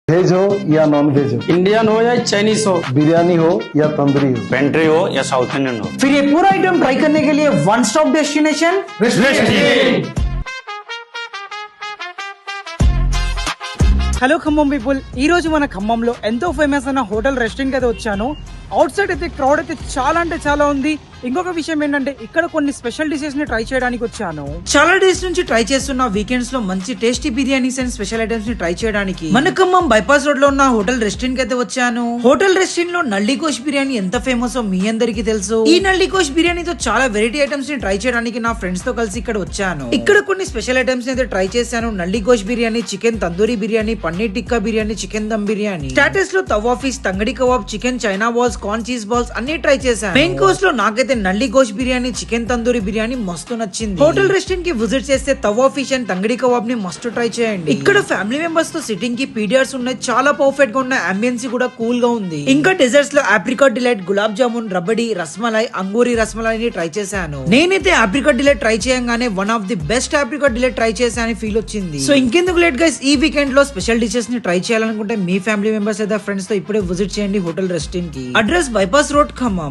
Veg हो या non veg हो, इंडियन हो या चाइनीज हो, बिरयानी हो या तंदूरी हो, पेंट्री हो या साउथ इंडियन हो, फिर ये पूरा आइटम ट्राई करने के लिए one stop destination hello Khammam people, ఈ రోజు మన ఖమ్మంలో ఎంతో ఫేమస్ అయిన హోటల్ రెస్టారెంట్ అయితే వచ్చాను. అవుట్ సైడ్ అయితే క్రౌడ్ అయితే చాలా అంటే చాలా ఉంది. ఇంకొక విషయం ఏంటంటే ఇక్కడ కొన్ని స్పెషల్ డిషెస్ ని ట్రై చేయడానికి వచ్చాను. చాలా డేస్ నుంచి ట్రై చేస్తున్న వీకెండ్స్ లో మంచి tasty biryanis and special items ని ట్రై చేయడానికి మన ఖమ్మం బైపాస్ రోడ్ లో ఉన్న హోటల్ రెస్టారెంట్ కి అయితే వచ్చాను. హోటల్ రెస్టారెంట్ లో నల్లి కోష్ బిర్యానీ ఎంత ఫేమస్ మీ అందరికీ తెలుసు. ఈ నల్లి కోష్ బిర్యానీతో చాలా వెరైటీ ఐటమ్స్ ని ట్రై చేయడానికి నా ఫ్రెండ్స్ తో కలిసి ఇక్కడ వచ్చాను. ఇక్కడ కొన్ని స్పెషల్ ఐటమ్స్ అయితే ట్రై చేశాను. Nalli gosht biryani, chicken tandoori biryani, paneer tikka biryani, chicken dum biryani. Starters లో tawa fish, tangdi kebab, chicken china balls, corn cheese balls అన్ని ట్రై చేశాను. మెయిన్ కోర్స్ లో నాకైతే నల్లి గోష్ బిర్యానీ, చికెన్ తందూరి బిర్యానీ మస్తు నచ్చింది. హోటల్ రెస్టారెంట్ కి విజిట్ చేస్తే తవా ఫిష్ అండ్ తంగడి కబాబ్ ని మస్ట్ ట్రై చేయండి. ఇక్కడ ఫ్యామిలీ మెంబర్స్ తో సిట్టింగ్ కి పీడియార్స్ ఉన్నాయి. చాలా పర్ఫెక్ట్ గా ఉన్న అంబియన్స్ కూడా కూల్ గా ఉంది. ఇంకా డెజర్ట్స్ లో apricot delight, gulab jamun, rabri, rasmalai, Angoori రస్మలైని try చేశాను. నేనైతే ఆప్రికాట్ డిలైట్ ట్రై చేయగానే one of the best apricot delight try చేశాను ఫీల్ వచ్చింది. సో ఇంకెందుకు లేట్ గైస్, ఈ వీకెండ్ లో స్పెషల్ డిషెస్ ని ట్రై చేయాలనుకుంటే మీ ఫ్యామిలీ మెంబర్స్ లేదా ఫ్రెండ్స్ తో ఇప్పుడే విజిట్ చేయండి హోటల్ రెస్టారెంట్ కి. Address bypass road Khammam.